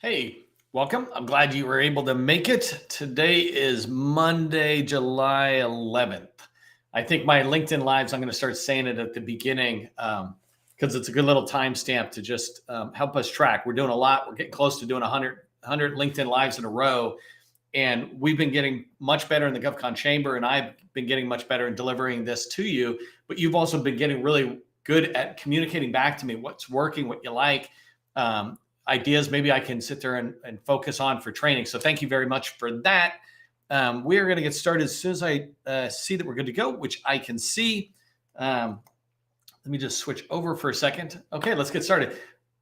Hey, welcome. I'm glad you were able to make it. Today is Monday, July 11th. I think my LinkedIn Lives, I'm going to start saying it at the beginning because it's a good little timestamp to just help us track. We're doing a lot. We're getting close to doing 100 LinkedIn Lives in a row. And we've been getting much better in the GovCon Chamber, and I've been getting much better in delivering this to you. But you've also been getting really good at communicating back to me what's working, what you like. Ideas maybe I can sit there and focus on for training. So thank you very much for that. We're going to get started as soon as I see that we're good to go, which I can see. Let me just switch over for a second. Okay, let's get started.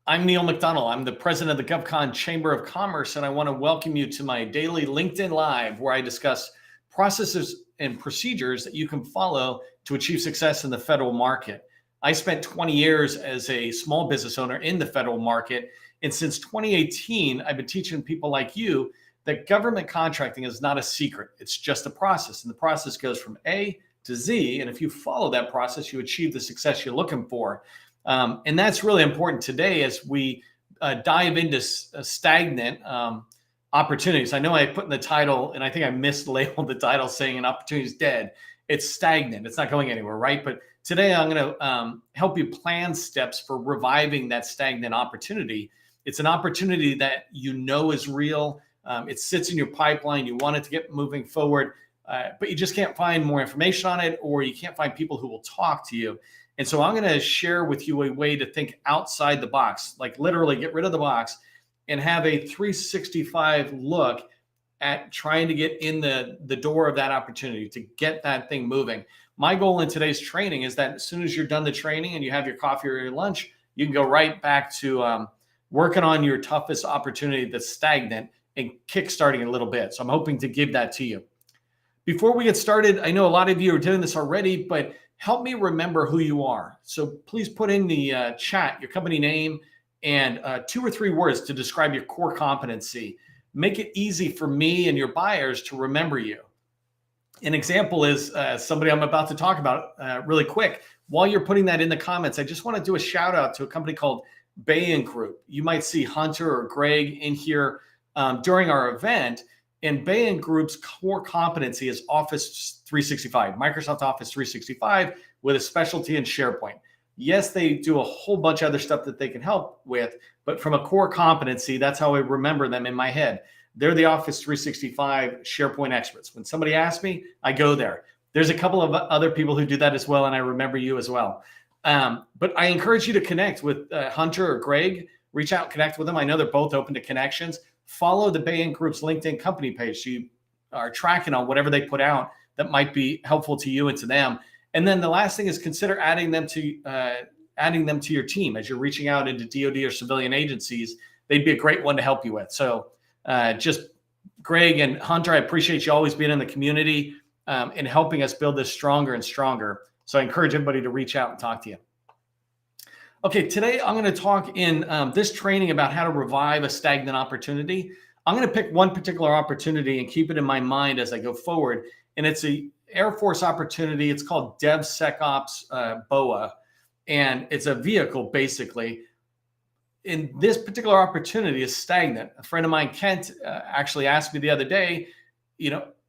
I'm Neil McDonnell. I'm the president of the GovCon Chamber of Commerce, and I want to welcome you to my daily LinkedIn Live where I discuss processes and procedures that you can follow to achieve success in the federal market. I spent 20 years as a small business owner in the federal market. And since 2018, I've been teaching people like you that government contracting is not a secret. It's just a process. And the process goes from A to Z. And if you follow that process, you achieve the success you're looking for. And that's really important today as we dive into stagnant opportunities. I know I put in the title, and I think I mislabeled the title saying an opportunity is dead. It's stagnant. It's not going anywhere, right? But today I'm going to help you plan steps for reviving that stagnant opportunity. It's an opportunity that you know is real. It sits in your pipeline. You want it to get moving forward, but you just can't find more information on it, or you can't find people who will talk to you. And so I'm going to share with you a way to think outside the box, like literally get rid of the box and have a 365 look at trying to get in the door of that opportunity to get that thing moving. My goal in today's training is that as soon as you're done the training and you have your coffee or your lunch, you can go right back to working on your toughest opportunity that's stagnant and kickstarting a little bit. So I'm hoping to give that to you. Before we get started, I know a lot of you are doing this already, but help me remember who you are. So please put in the chat your company name and 2 or 3 words to describe your core competency. Make it easy for me and your buyers to remember you. An example is somebody I'm about to talk about really quick. While you're putting that in the comments, I just want to do a shout out to a company called Bain Group. You might see Hunter or Greg in here during our event. And Bain Group's core competency is Office 365, Microsoft Office 365 with a specialty in SharePoint. Yes, they do a whole bunch of other stuff that they can help with, but from a core competency, that's how I remember them in my head. They're the Office 365 SharePoint experts. When somebody asks me, I go there. There's a couple of other people who do that as well, and I remember you as well. But I encourage you to connect with Hunter or Greg. Reach out and connect with them. I know they're both open to connections. Follow the Bain Group's LinkedIn company page so you are tracking on whatever they put out that might be helpful to you and to them. And then the last thing is consider adding them to your team as you're reaching out into DoD or civilian agencies. They'd be a great one to help you with. So just Greg and Hunter, I appreciate you always being in the community and helping us build this stronger and stronger. So I encourage everybody to reach out and talk to you. Okay, today I'm going to talk in this training about how to revive a stagnant opportunity. I'm going to pick one particular opportunity and keep it in my mind as I go forward. And it's a Air Force opportunity. It's called DevSecOps BOA. And it's a vehicle, basically. In this particular opportunity is stagnant. A friend of mine, Kent, actually asked me the other day,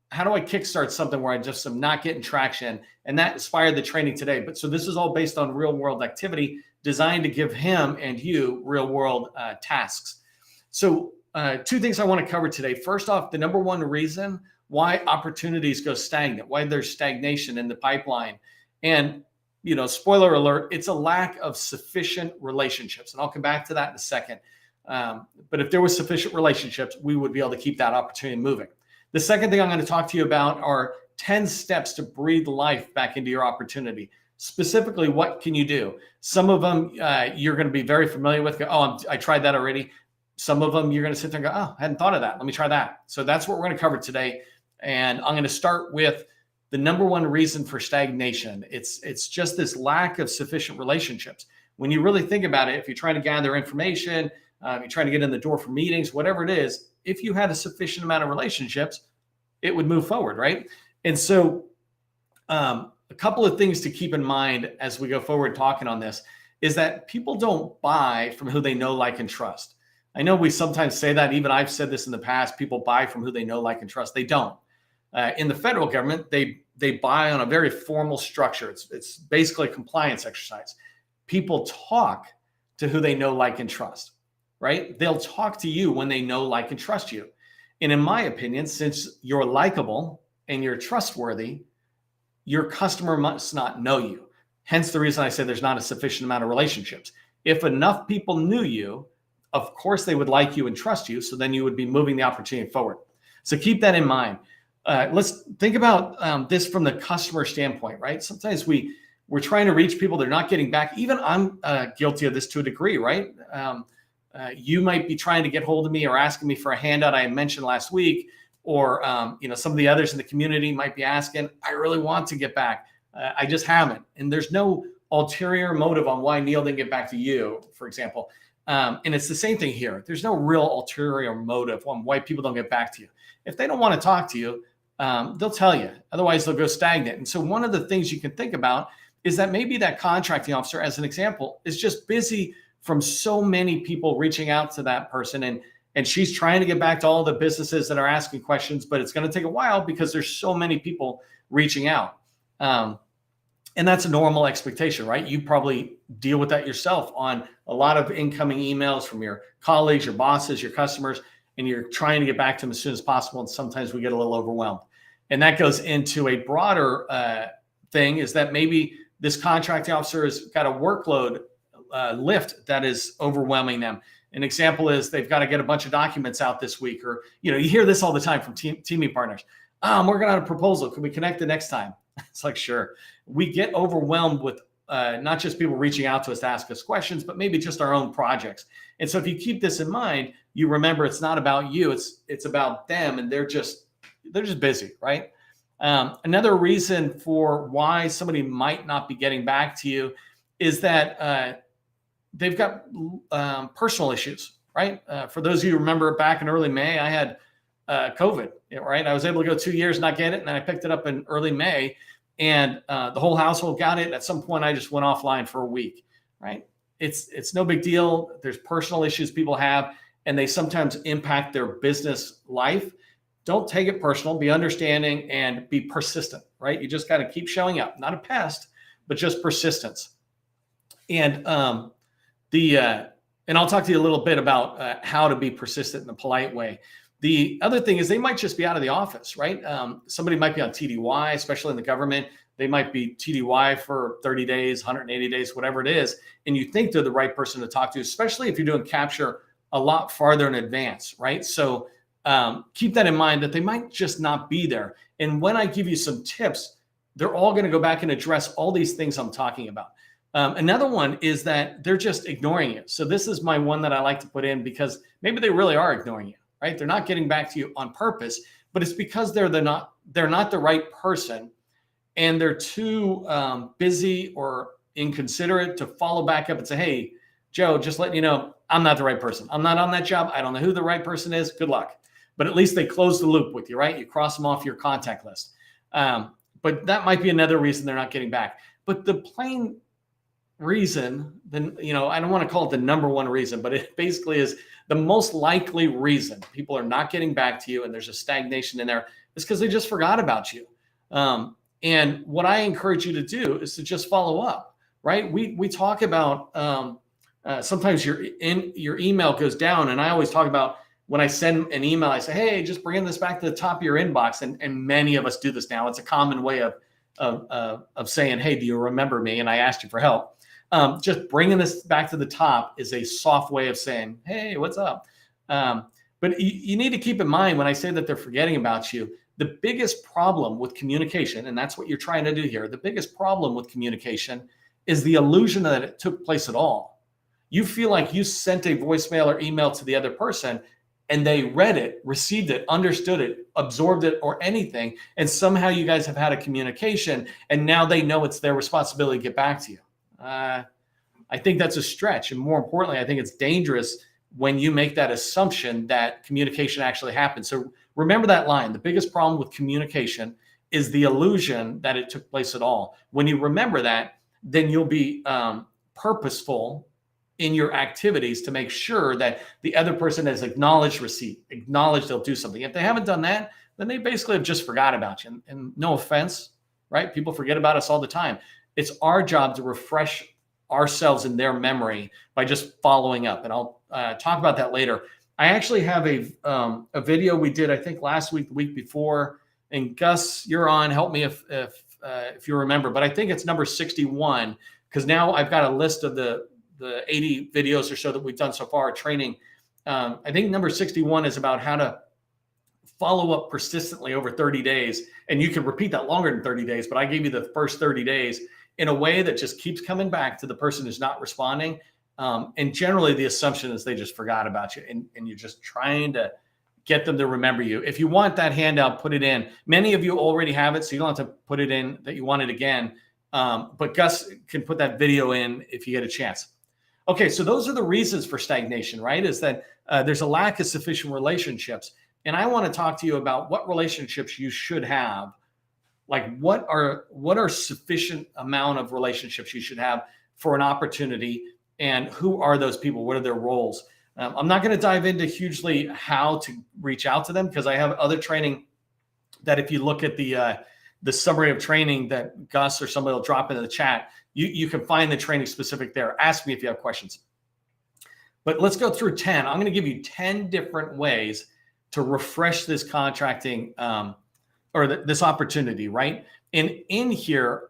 how do I kickstart something where I just am not getting traction? And that inspired the training today. But so this is all based on real world activity designed to give him and you real world tasks. So 2 things I want to cover today. First off, the number one reason why opportunities go stagnant, why there's stagnation in the pipeline. And, spoiler alert, it's a lack of sufficient relationships. And I'll come back to that in a second. But if there was sufficient relationships, we would be able to keep that opportunity moving. The second thing I'm going to talk to you about are 10 steps to breathe life back into your opportunity. Specifically, what can you do? Some of them you're going to be very familiar with. I tried that already. Some of them you're going to sit there and go, I hadn't thought of that. Let me try that. So that's what we're going to cover today. And I'm going to start with the number one reason for stagnation. It's just this lack of sufficient relationships. When you really think about it, if you're trying to gather information, you're trying to get in the door for meetings, whatever it is, if you had a sufficient amount of relationships, it would move forward, right? And so a couple of things to keep in mind as we go forward talking on this is that people don't buy from who they know, like, and trust. I know we sometimes say that, even I've said this in the past, people buy from who they know, like, and trust. They don't. In the federal government, they buy on a very formal structure. It's basically a compliance exercise. People talk to who they know, like, and trust, right? They'll talk to you when they know, like, and trust you. And in my opinion, since you're likable and you're trustworthy, your customer must not know you. Hence the reason I say there's not a sufficient amount of relationships. If enough people knew you, of course they would like you and trust you. So then you would be moving the opportunity forward. So keep that in mind. Let's think about this from the customer standpoint, right? Sometimes we're trying to reach people, they're not getting back. Even I'm guilty of this to a degree, right? You might be trying to get hold of me or asking me for a handout I mentioned last week, or some of the others in the community might be asking, I really want to get back. I just haven't. And there's no ulterior motive on why Neil didn't get back to you, for example. And it's the same thing here. There's no real ulterior motive on why people don't get back to you. If they don't want to talk to you, they'll tell you. Otherwise, they'll go stagnant. And so one of the things you can think about is that maybe that contracting officer, as an example, is just busy from so many people reaching out to that person. And she's trying to get back to all the businesses that are asking questions, but it's going to take a while because there's so many people reaching out. And that's a normal expectation, right? You probably deal with that yourself on a lot of incoming emails from your colleagues, your bosses, your customers, and you're trying to get back to them as soon as possible. And sometimes we get a little overwhelmed. And that goes into a broader thing, is that maybe this contracting officer has got a workload lift that is overwhelming them. An example is they've got to get a bunch of documents out this week, or, you hear this all the time from teaming partners. I'm working on a proposal. Can we connect the next time? It's like, sure. We get overwhelmed with not just people reaching out to us to ask us questions, but maybe just our own projects. And so if you keep this in mind, you remember it's not about you, it's about them, and they're just busy, right? Another reason for why somebody might not be getting back to you is that they've got personal issues, right? For those of you who remember, back in early May, I had COVID, right? I was able to go 2 years, not get it. And then I picked it up in early May, and the whole household got it. At some point, I just went offline for a week, right? It's no big deal. There's personal issues people have, and they sometimes impact their business life. Don't take it personal, be understanding, and be persistent, right? You just got to keep showing up, not a pest, but just persistence. And and I'll talk to you a little bit about how to be persistent in a polite way. The other thing is they might just be out of the office, right? Somebody might be on TDY, especially in the government. They might be TDY for 30 days, 180 days, whatever it is. And you think they're the right person to talk to, especially if you're doing capture a lot farther in advance, right? So keep that in mind, that they might just not be there. And when I give you some tips, they're all going to go back and address all these things I'm talking about. Another one is that they're just ignoring you. So this is my one that I like to put in, because maybe they really are ignoring you, right? They're not getting back to you on purpose, but it's because they're not the right person, and they're too busy or inconsiderate to follow back up and say, hey, Joe, just letting you know, I'm not the right person. I'm not on that job. I don't know who the right person is. Good luck. But at least they close the loop with you, right? You cross them off your contact list. But that might be another reason they're not getting back. But the plain reason, then, I don't want to call it the number one reason, but it basically is the most likely reason people are not getting back to you, and there's a stagnation in there, is because they just forgot about you. And what I encourage you to do is to just follow up, right? We talk about sometimes your email goes down, and I always talk about, when I send an email, I say, hey, just bring this back to the top of your inbox. And many of us do this now. It's a common way of saying, hey, do you remember me? And I asked you for help. Just bringing this back to the top is a soft way of saying, hey, what's up? But you need to keep in mind, when I say that they're forgetting about you, the biggest problem with communication, and that's what you're trying to do here, the biggest problem with communication is the illusion that it took place at all. You feel like you sent a voicemail or email to the other person, and they read it, received it, understood it, absorbed it, or anything, and somehow you guys have had a communication, and now they know it's their responsibility to get back to you. I think that's a stretch. And more importantly, I think it's dangerous when you make that assumption that communication actually happens. So remember that line. The biggest problem with communication is the illusion that it took place at all. When you remember that, then you'll be purposeful in your activities to make sure that the other person has acknowledged receipt, acknowledged they'll do something. If they haven't done that, then they basically have just forgot about you. And no offense, right? People forget about us all the time. It's our job to refresh ourselves in their memory by just following up. And I'll talk about that later. I actually have a video we did, I think last week, the week before. And Gus, you're on. Help me if you remember. But I think it's number 61, because now I've got a list of the 80 videos or so that we've done so far training. I think number 61 is about how to follow up persistently over 30 days. And you can repeat that longer than 30 days, but I gave you the first 30 days in a way that just keeps coming back to the person who's not responding. And generally the assumption is they just forgot about you, and you're just trying to get them to remember you. If you want that handout, put it in. Many of you already have it, so you don't have to put it in that you want it again. But Gus can put that video in if you get a chance. Okay, so those are the reasons for stagnation, right? Is that there's a lack of sufficient relationships. And I want to talk to you about what relationships you should have. Like what are sufficient amount of relationships you should have for an opportunity, and who are those people? What are their roles? I'm not going to dive into hugely how to reach out to them, because I have other training that if you look at the summary of training that Gus or somebody will drop into the chat, you can find the training specific there. Ask me if you have questions. But let's go through 10. I'm going to give you 10 different ways to refresh this contracting this opportunity, right? And in here,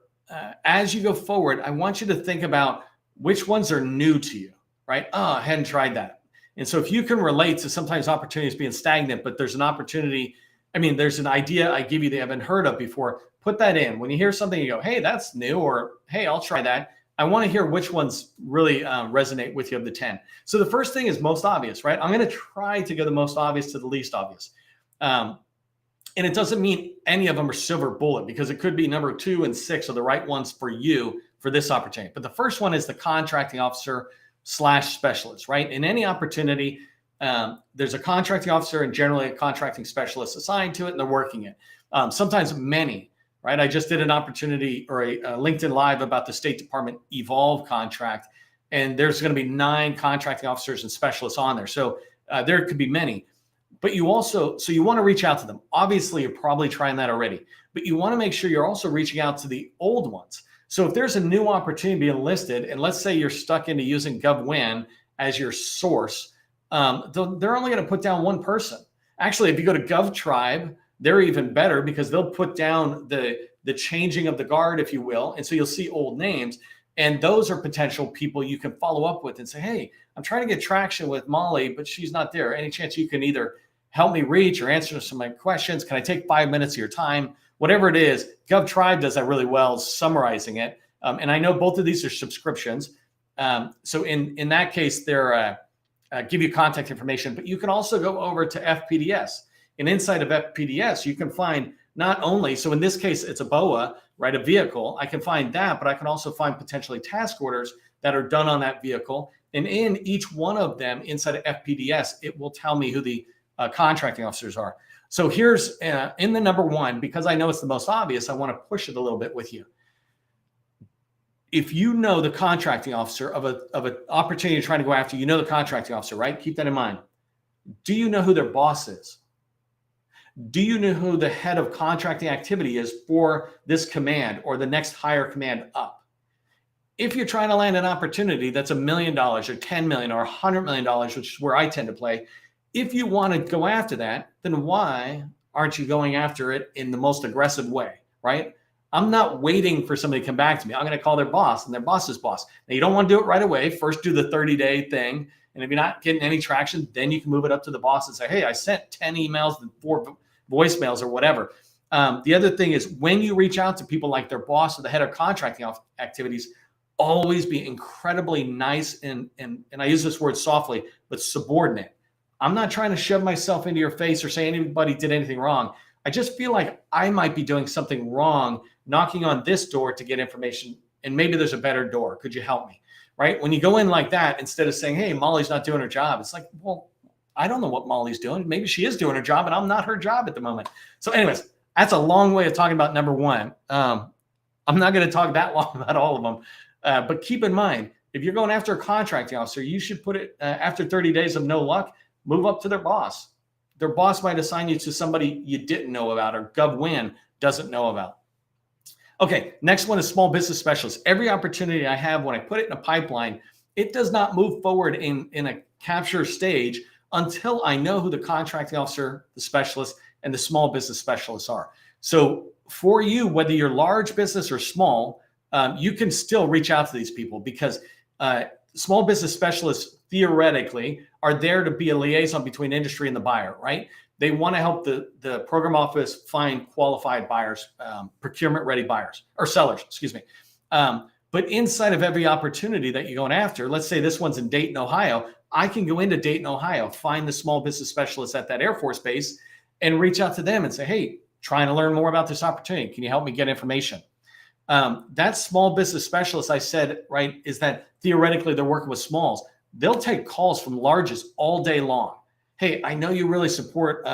as you go forward, I want you to think about which ones are new to you, right? Oh, I hadn't tried that. And so if you can relate to sometimes opportunities being stagnant, but there's an opportunity, there's an idea I give you that you haven't heard of before, put that in. When you hear something, you go, hey, that's new, or hey, I'll try that. I want to hear which ones really resonate with you of the 10. So the first thing is most obvious, right? I'm going to try to go the most obvious to the least obvious. And it doesn't mean any of them are silver bullet, because it could be number 2 and 6 are the right ones for you for this opportunity. But the first one is the contracting officer / specialist, right? In any opportunity, there's a contracting officer and generally a contracting specialist assigned to it, and they're working it. Sometimes many, right? I just did an opportunity or a LinkedIn Live about the State Department Evolve contract, and there's going to be 9 contracting officers and specialists on there. So there could be many. But you want to reach out to them. Obviously, you're probably trying that already, but you want to make sure you're also reaching out to the old ones. So if there's a new opportunity being listed, and let's say you're stuck into using GovWin as your source, they're only going to put down one person. Actually, if you go to GovTribe, they're even better, because they'll put down the changing of the guard, if you will. And so you'll see old names. And those are potential people you can follow up with and say, hey, I'm trying to get traction with Molly, but she's not there. Any chance you can either help me reach or answer some of my questions? Can I take 5 minutes of your time? Whatever it is, GovTribe does that really well, summarizing it. And I know both of these are subscriptions. So in that case, they're give you contact information, but you can also go over to FPDS. And inside of FPDS, you can find not only, so in this case, it's a BOA, right, a vehicle. I can find that, but I can also find potentially task orders that are done on that vehicle. And in each one of them inside of FPDS, it will tell me who the contracting officers are. So here's in the number 1, because I know it's the most obvious, I want to push it a little bit with you. If you know the contracting officer of an opportunity you're trying to go after, you know the contracting officer, right? Keep that in mind. Do you know who their boss is? Do you know who the head of contracting activity is for this command or the next higher command up? If you're trying to land an opportunity that's $1 million or $10 million or $100 million, which is where I tend to play, if you want to go after that, then why aren't you going after it in the most aggressive way, right? I'm not waiting for somebody to come back to me. I'm going to call their boss and their boss's boss. Now, you don't want to do it right away. First, do the 30-day thing. And if you're not getting any traction, then you can move it up to the boss and say, hey, I sent 10 emails and 4 voicemails or whatever. The other thing is, when you reach out to people like their boss or the head of contracting activities, always be incredibly nice and I use this word softly, but subordinate. I'm not trying to shove myself into your face or say anybody did anything wrong. I just feel like I might be doing something wrong, knocking on this door to get information, and maybe there's a better door. Could you help me? Right? When you go in like that, instead of saying, hey, Molly's not doing her job, it's like, well, I don't know what Molly's doing. Maybe she is doing her job and I'm not her job at the moment. So anyways, that's a long way of talking about number 1. I'm not going to talk that long about all of them. But keep in mind, If you're going after a contracting officer, you should put it after 30 days of no luck, move up to their boss. Their boss might assign you to somebody you didn't know about or GovWin doesn't know about. Okay, next one is small business specialist. Every opportunity I have when I put it in a pipeline, it does not move forward in a capture stage until I know who the contracting officer, the specialist, and the small business specialists are. So for you, whether you're large business or small, you can still reach out to these people because small business specialists theoretically are there to be a liaison between industry and the buyer, right? They want to help the program office find qualified buyers, procurement ready buyers or sellers, excuse me. But inside of every opportunity that you're going after, let's say this one's in Dayton, Ohio, I can go into Dayton, Ohio, find the small business specialist at that Air Force base and reach out to them and say, hey, trying to learn more about this opportunity. Can you help me get information? That small business specialist I said, right, is that theoretically they're working with smalls. They'll take calls from larges all day long. Hey, I know you really support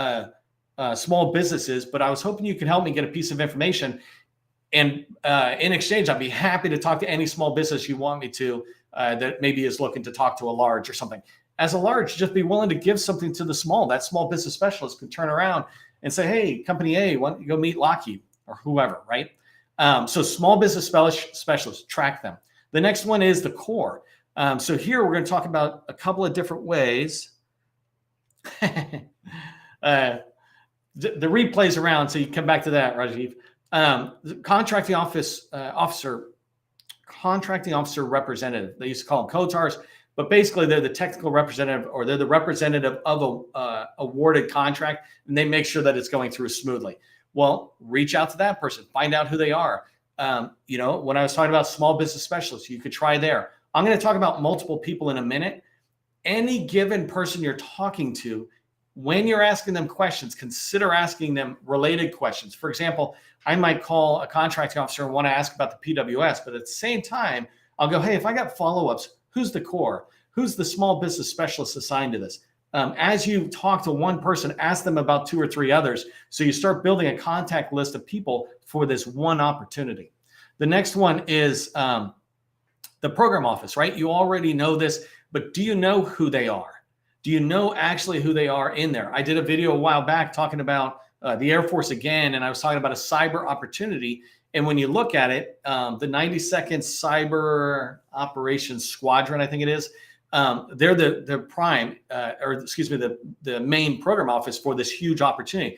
small businesses, but I was hoping you could help me get a piece of information. And in exchange, I'd be happy to talk to any small business you want me to that maybe is looking to talk to a large or something. As a large, just be willing to give something to the small. That small business specialist can turn around and say, hey, company A, why don't you go meet Lockheed or whoever, right? So small business specialists, track them. The next one is the core. So here we're going to talk about a couple of different ways. The replay's around, so you come back to that, Rajiv. The contracting officer representative. They used to call them COTARs, but basically they're the technical representative, or they're the representative of a awarded contract, and they make sure that it's going through smoothly. Well, reach out to that person, find out who they are. When I was talking about small business specialists, you could try there. I'm going to talk about multiple people in a minute. Any given person you're talking to, when you're asking them questions, consider asking them related questions. For example, I might call a contracting officer and want to ask about the PWS, but at the same time, I'll go, hey, if I got follow-ups, who's the core? Who's the small business specialist assigned to this? As you talk to one person, ask them about 2 or 3 others. So you start building a contact list of people for this one opportunity. The next one is the program office, right? You already know this, but do you know who they are? Do you know actually who they are in there? I did a video a while back talking about the Air Force again, and I was talking about a cyber opportunity. And when you look at it, the 92nd Cyber Operations Squadron, I think it is, they're the prime, the main program office for this huge opportunity.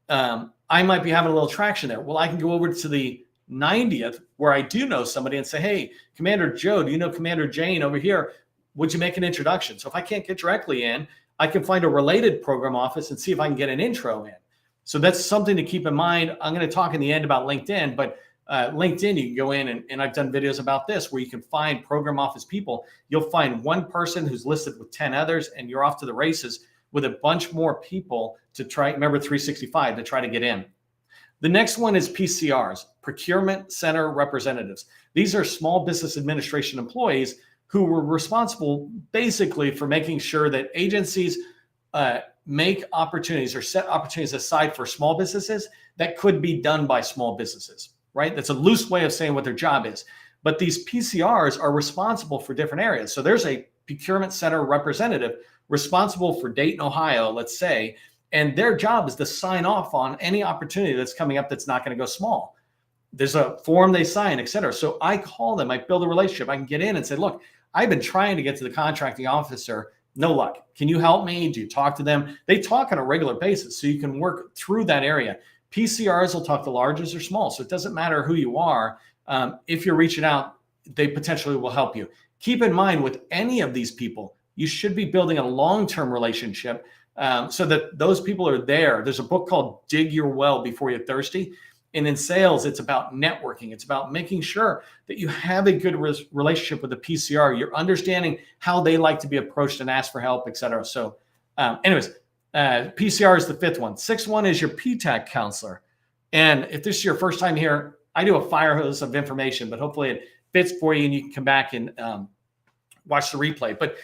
I might be having a little traction there. Well, I can go over to the 90th where I do know somebody and say, hey, Commander Joe, do you know Commander Jane over here? Would you make an introduction? So if I can't get directly in, I can find a related program office and see if I can get an intro in. So that's something to keep in mind. I'm going to talk in the end about LinkedIn, but LinkedIn, you can go in and I've done videos about this where you can find program office people. You'll find one person who's listed with 10 others and you're off to the races with a bunch more people to try, remember 365, to try to get in. The next one is PCRs, Procurement Center Representatives. These are small business administration employees who were responsible basically for making sure that agencies make opportunities or set opportunities aside for small businesses that could be done by small businesses, right? That's a loose way of saying what their job is. But these PCRs are responsible for different areas. So there's a procurement center representative responsible for Dayton, Ohio, let's say, and their job is to sign off on any opportunity that's coming up that's not going to go small. There's a form they sign, et cetera. So I call them, I build a relationship. I can get in and say, look, I've been trying to get to the contracting officer. No luck. Can you help me? Do you talk to them? They talk on a regular basis, so you can work through that area. PCRs will talk to larges or small, so it doesn't matter who you are. If you're reaching out, they potentially will help you. Keep in mind with any of these people, you should be building a long-term relationship so that those people are there. There's a book called Dig Your Well Before You're Thirsty. And in sales, it's about networking. It's about making sure that you have a good relationship with the PCR. You're understanding how they like to be approached and ask for help, et cetera. So PCR is the 5th one. 6th one is your PTAC counselor. And if this is your first time here, I do a fire hose of information, but hopefully it fits for you and you can come back and watch the replay. But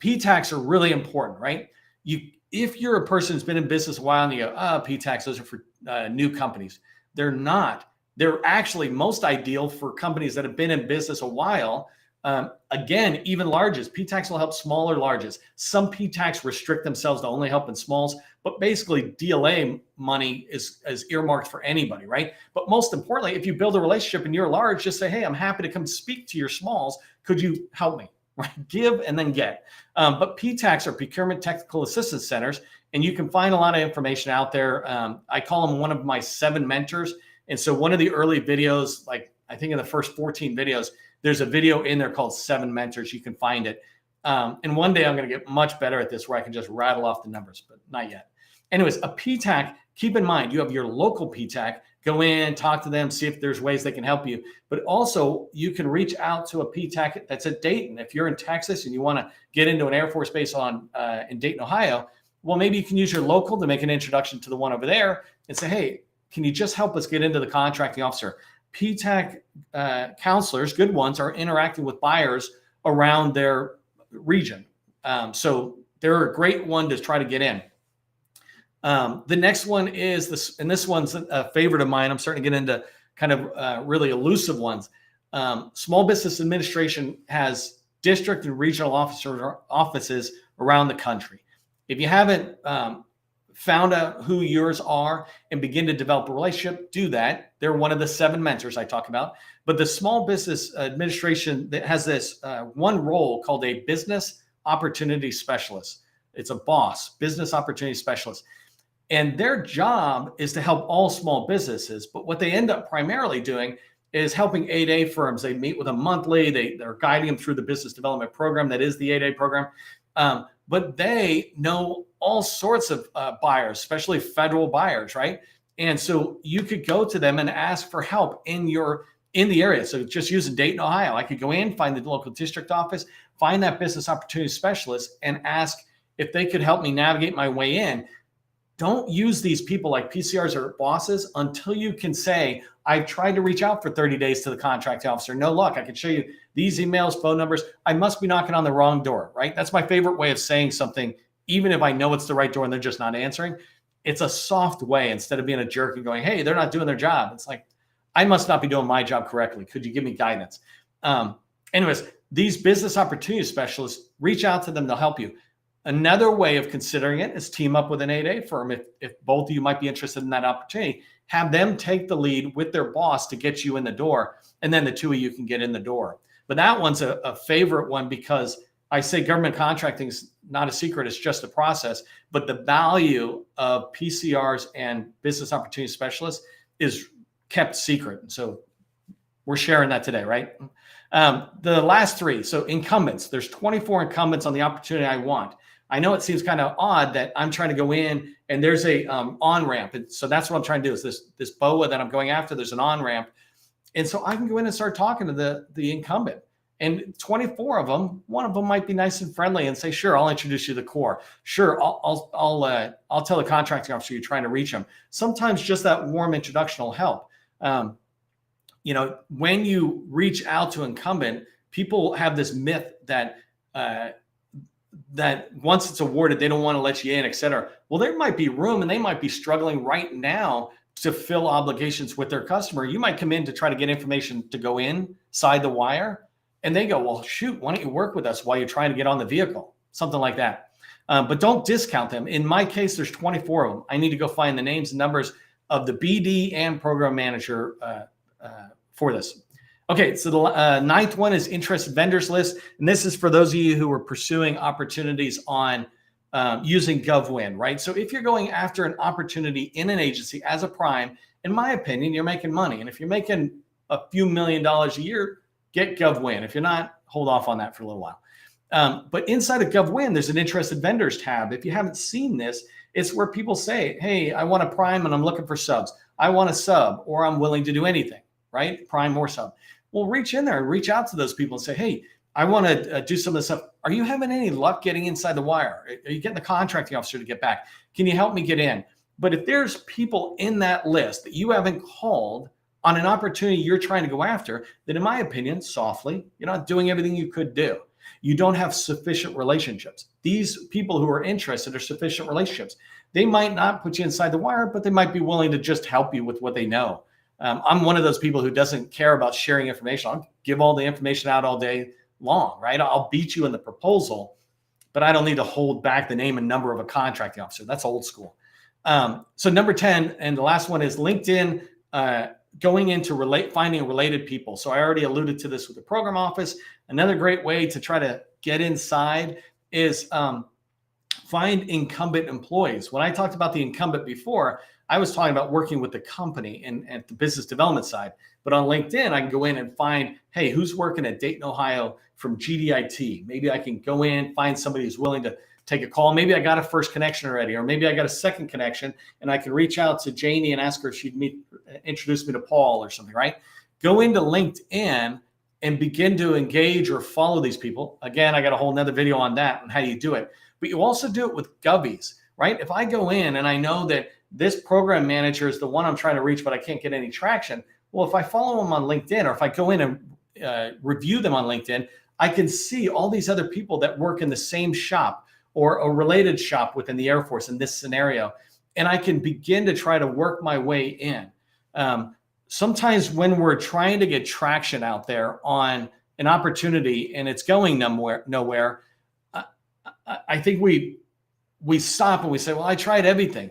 PTACs are really important, right? If you're a person who's been in business a while and you go, PTACs, those are for new companies. They're not. They're actually most ideal for companies that have been in business a while, Again, even larges, PTACs will help smaller larges. Some PTACs restrict themselves to only help in smalls, but basically DLA money is earmarked for anybody, right? But most importantly, if you build a relationship and you're large, just say, hey, I'm happy to come speak to your smalls. Could you help me? Right? Give and then get. But PTACs are Procurement Technical Assistance Centers, and you can find a lot of information out there. I call them one of my 7 mentors. And so one of the early videos, like I think in the first 14 videos, there's a video in there called 7 Mentors. You can find it. And one day I'm going to get much better at this where I can just rattle off the numbers, but not yet. Anyways, a PTAC, keep in mind, you have your local PTAC. Go in, talk to them, see if there's ways they can help you. But also, you can reach out to a PTAC that's at Dayton. If you're in Texas and you want to get into an Air Force base in Dayton, Ohio, well, maybe you can use your local to make an introduction to the one over there and say, hey, can you just help us get into the contracting officer? PTAC counselors, good ones, are interacting with buyers around their region. So they're a great one to try to get in. The next one is this, and this one's a favorite of mine. I'm starting to get into kind of really elusive ones. Small Business Administration has district and regional offices around the country. If you haven't found out who yours are and begin to develop a relationship, do that. They're one of the 7 mentors I talk about. But the Small Business Administration that has this one role called a Business Opportunity Specialist. It's a BOSS, Business Opportunity Specialist. And their job is to help all small businesses. But what they end up primarily doing is helping 8A firms. They meet with them monthly. They're guiding them through the business development program that is the 8A program. But they know all sorts of buyers, especially federal buyers, right? And so you could go to them and ask for help in the area. So just using Dayton, Ohio, I could go in, find the local district office, find that business opportunity specialist, and ask if they could help me navigate my way in. Don't use these people like PCRs or bosses until you can say, I've tried to reach out for 30 days to the contracting officer. No luck. I can show you these emails, phone numbers. I must be knocking on the wrong door, right? That's my favorite way of saying something, even if I know it's the right door and they're just not answering. It's a soft way instead of being a jerk and going, hey, they're not doing their job. It's like, I must not be doing my job correctly. Could you give me guidance? Anyways, these business opportunity specialists, reach out to them. They'll help you. Another way of considering it is team up with an 8A firm. If both of you might be interested in that opportunity, have them take the lead with their boss to get you in the door, and then the 2 of you can get in the door. But that one's a favorite one because I say government contracting is not a secret. It's just a process. But the value of PCRs and business opportunity specialists is kept secret. And so we're sharing that today, right? The last 3. So incumbents, there's 24 incumbents on the opportunity I want. I know it seems kind of odd that I'm trying to go in and there's a on-ramp. And so that's what I'm trying to do is this BOA that I'm going after, there's an on-ramp. And so I can go in and start talking to the incumbent. And 24 of them, one of them might be nice and friendly and say, sure, I'll introduce you to the core. Sure, I'll tell the contracting officer you're trying to reach them. Sometimes just that warm introduction will help. When you reach out to incumbent, people have this myth that once it's awarded, they don't want to let you in, et cetera. Well, there might be room and they might be struggling right now to fill obligations with their customer. You might come in to try to get information to go inside the wire. And they go, well, shoot, why don't you work with us while you're trying to get on the vehicle? Something like that. But don't discount them. In my case, there's 24 of them. I need to go find the names and numbers of the BD and program manager for this. Okay, so the 9th one is interested vendors list. And this is for those of you who are pursuing opportunities on using GovWin, right? So if you're going after an opportunity in an agency as a prime, in my opinion, you're making money. And if you're making a few $1 million a year, get GovWin. If you're not, hold off on that for a little while. But inside of GovWin, there's an interested vendors tab. If you haven't seen this, it's where people say, hey, I want a prime and I'm looking for subs. I want a sub, or I'm willing to do anything, right? Prime or sub. Well, reach in there and reach out to those people and say, hey, I want to do some of this stuff. Are you having any luck getting inside the wire? Are you getting the contracting officer to get back? Can you help me get in? But if there's people in that list that you haven't called on an opportunity you're trying to go after, then in my opinion, softly, you're not doing everything you could do. You don't have sufficient relationships. These people who are interested are sufficient relationships. They might not put you inside the wire, but they might be willing to just help you with what they know. I'm one of those people who doesn't care about sharing information. I'll give all the information out all day long, right? I'll beat you in the proposal, but I don't need to hold back the name and number of a contracting officer. That's old school. So number 10, and the last one is LinkedIn, going into finding related people. So I already alluded to this with the program office. Another great way to try to get inside is find incumbent employees. When I talked about the incumbent before, I was talking about working with the company and at the business development side. But on LinkedIn, I can go in and find, hey, who's working at Dayton, Ohio from GDIT? Maybe I can go in, find somebody who's willing to take a call. Maybe I got a first connection already, or maybe I got a second connection and I can reach out to Janie and ask her if she'd introduce me to Paul or something, right? Go into LinkedIn and begin to engage or follow these people. Again, I got a whole nother video on that and how you do it. But you also do it with Govies, right? If I go in and I know that this program manager is the one I'm trying to reach, but I can't get any traction. Well, if I follow them on LinkedIn, or if I go in and review them on LinkedIn, I can see all these other people that work in the same shop or a related shop within the Air Force in this scenario. And I can begin to try to work my way in. Sometimes when we're trying to get traction out there on an opportunity and it's going nowhere, I think we stop and we say, well, I tried everything.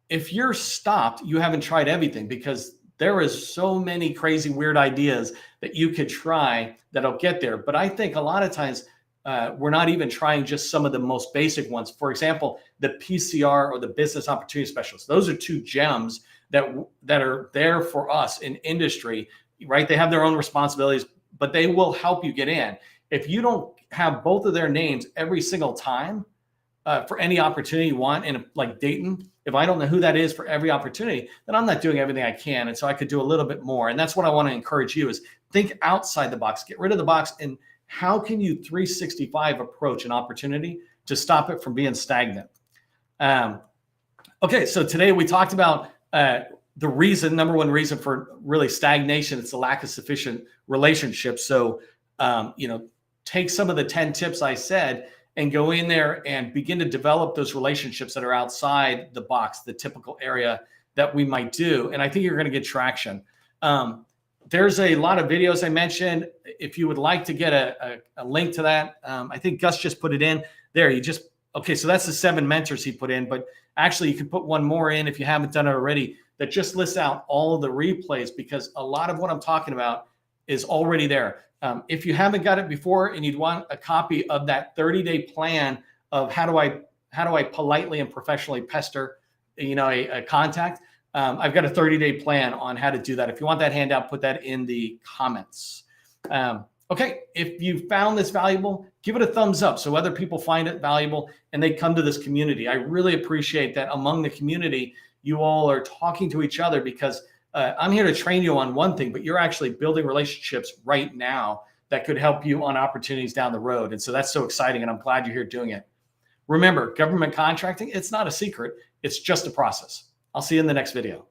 If you're stopped, you haven't tried everything, because there is so many crazy, weird ideas that you could try that'll get there. But I think a lot of times we're not even trying just some of the most basic ones. For example, the PCR or the business opportunity specialist. Those are two gems that are there for us in industry, right? They have their own responsibilities, but they will help you get in. If you don't have both of their names every single time for any opportunity you want, in like Dayton, if I don't know who that is for every opportunity, then I'm not doing everything I can. And so I could do a little bit more. And that's what I want to encourage you is think outside the box, get rid of the box. And how can you 365 approach an opportunity to stop it from being stagnant? Okay, so today we talked about the number one reason for really stagnation. It's the lack of sufficient relationships. So, take some of the 10 tips I said and go in there and begin to develop those relationships that are outside the box, the typical area that we might do. And I think you're going to get traction. There's a lot of videos I mentioned. If you would like to get a link to that, I think Gus just put it in there. Okay, so that's the 7 mentors he put in, but actually you can put one more in if you haven't done it already, that just lists out all of the replays, because a lot of what I'm talking about is already there. If you haven't got it before and you'd want a copy of that 30-day plan of how do I politely and professionally pester, a contact, I've got a 30-day plan on how to do that. If you want that handout, put that in the comments. Okay, if you found this valuable, give it a thumbs up so other people find it valuable and they come to this community. I really appreciate that among the community, you all are talking to each other, because I'm here to train you on one thing, but you're actually building relationships right now that could help you on opportunities down the road. And so that's so exciting, and I'm glad you're here doing it. Remember, government contracting, it's not a secret. It's just a process. I'll see you in the next video.